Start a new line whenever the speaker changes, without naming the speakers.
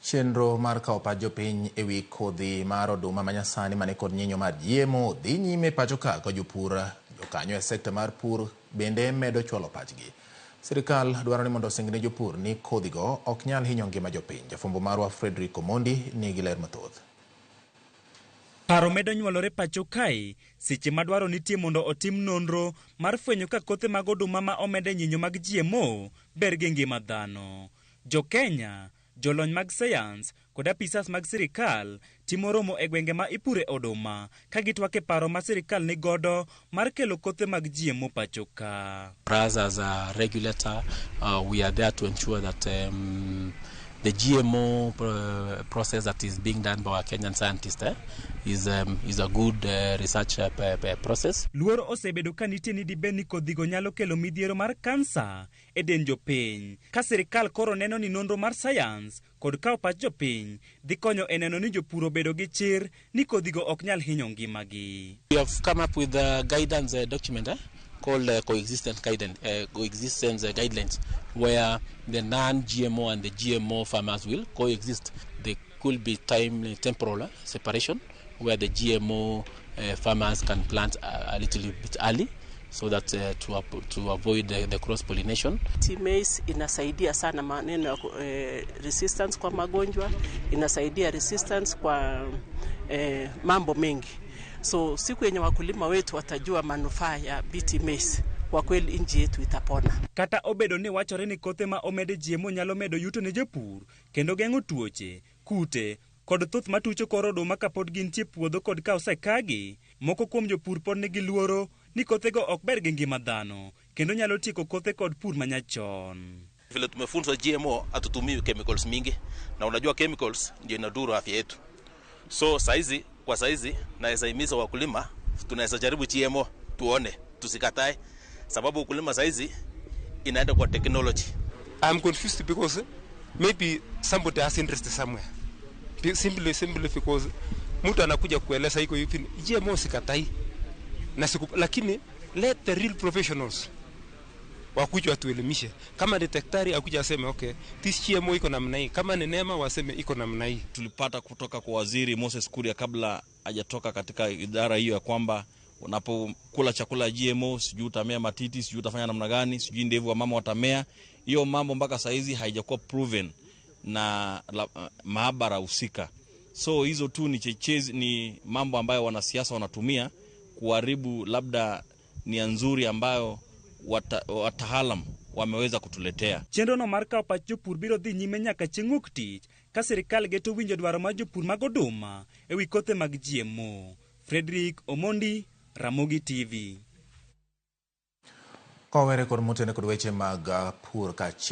Chenro mar kawo pach jopiny ewi kodhi mar oduma manyasani mane kod nyinyo mar GMO dhi nyime pacho ka jopur jokanyo e sekta mar pur bende medo chwalo pachgi. Sirikal dwaro ni mondo osingne jopur ni kodhigo ok nyal hinyo ngima jopiny. Jafwambo marwa Fredrick Omondi nigi ler mathoth.
Paro medo nyuolore pacho kae seche madwaro nitie mondo otim nonro mar fwenyo ka kothe mag oduma ma omede nyinyo mag GMO ber gi ngima dhano. Jo-Kenya, jolony mag sayans kod apisas mag sirikal timo romo e gwenge ma ipure oduma ka gitwake paro ma sirikal ni godo mar kelo kothe mag GMO pacho ka.
As a regulator, we are there to ensure that the GMO process that is being done by our Kenyan scientists is a good research process.
Luoro osebedo ka nitie ni dibe ni kodhigo nyalo kelo midhiero mar kansa e dend jopiny. Ka sirikal koro neno ni nonro mar sayans kod kawo pach jopiny dhi konyo e neno ni jopur obedo gi chir ni kodhigo ok nyal hinyo ngimagi.
We have come up with a guidance document called coexistence guidelines, where the non-GMO and the GMO farmers will coexist. There could be temporal separation, where the GMO farmers can plant a little bit early, so that to avoid the cross-pollination.
Maize inasaidia sana maneno ya resistance kwa magonjwa, inasaidia resistance kwa mambo mengi. So siku yenye wakulima wetu watajua manufaa ya BT Maize, kwa kweli nchi yetu itapona.
Kata obedo ni wachore ni kothe ma omede GMO nyalo medo yuto ne jopur kendo geng'o tuoche, kute kod thuth matucho kor oduma kapod gintie puodho kod ka osekagi, moko kuom jopur pod nigi luoro ni kothego ok ber gi ngima dhano kendo nyalo tieko kothe kod pur manyachon.
Vile tumefunzwa GMO hatutumii chemicals mingi, na unajua chemicals ndio inadhuru afya yetu. So kwa saizi naweza himiza wakulima tunaweza jaribu GMO tuone, tusikatae, sababu ukulima saizi inaenda kwa technology.
I'm confused because maybe somebody has interest somewhere. Simply because mtu anakuja kueleza iko hivi, GMO sikatai na lakini let the real professionals wakuja watuelimishe. Kama ni daktari akuja aseme okay, this GMO iko namna hii, kama ni neema waseme iko namna hii.
Tulipata kutoka kwa waziri Moses Kuria kabla hajatoka katika idara hiyo ya kwamba unapokula chakula GMO sijui utamea matiti, sijui utafanya namna gani, sijui ndevu wa mama watamea. Hiyo mambo mpaka saizi haijakuwa proven na maabara husika. So hizo tu ni mambo ambayo wanasiasa wanatumia kuharibu labda nia nzuri ambayo wataalam wameweza kutuletea.
Chenro no mar kawo pach jopur biro dhi nyime nyaka chieng' wuok tich ka sirikal geto winjo dwaro mar jopur mag oduma ewi kothe mag GMO. Fredrick Omondi, Ramogi TV.
Kowere kod motene kod weche mag pur kaachiel